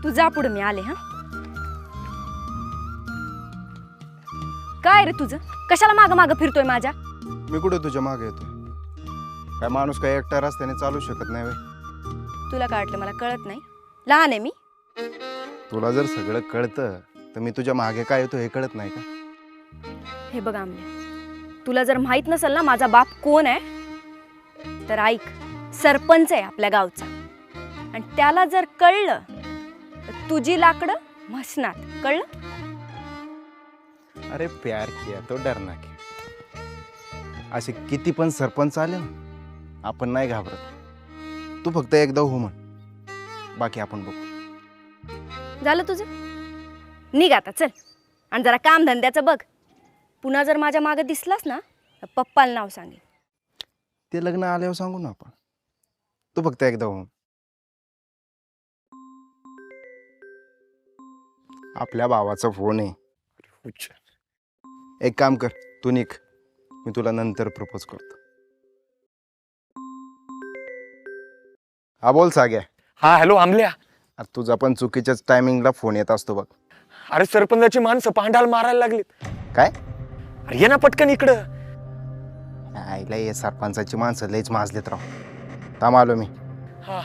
तू जा पुढे, मी आले. हा, काय रे तुझं? कशाला माग माग फिरतोय माझ्या? मी कुठे तुझ्या मागे येतोय? काय माणूस काय एकटा रस्त्याने चालू शकत नाही वे? तुला काय वाटलं मला कळत नाही? लहान आहे मी. तुला जर सगळं कळतं तर मी तुझ्या मागे काय येतो हे कळत नाही का? हे बघ आमल्या, तुला जर माहित नसेल ना माझा बाप कोण आहे, तर ऐक. सरपंच आहे आपल्या गावचा. आणि त्याला जर कळलं तर तुझी लाकडं म्हसणार. कळलं? अरे प्यार किया तो डरना क्या. असे किती पण सरपंच आले ना, आपण नाही घाबरत. तू फक्त एकदा हो म्हण, बाकी आपण बघू. झालं तुझं? निघ आता, चल. आणि जरा काम धंद्याचं बघ. पुन्हा जर माझ्या मागे दिसलास ना तर पप्पाला नाव सांगेन. ते लग्न आल्यावर सांगू ना आपण. तू फक्त एकदा हो. आपल्या भावाचा फोन आहे. एक काम कर, तू निघ. मी तुला नंतर प्रपोज करतो. हा बोल साग्या. हा हॅलो आमल्या. अरे तुझा पण चुकीच्याच टायमिंगला फोन येत असतो बघ. अरे सरपंचाची माणसं पांडाल मारायला लागलीत. काय? अरे ये ना पटकन इकडं. आईला हे सरपंचाची माणसं लईच माजलेत राव. थांब आलो मी. हा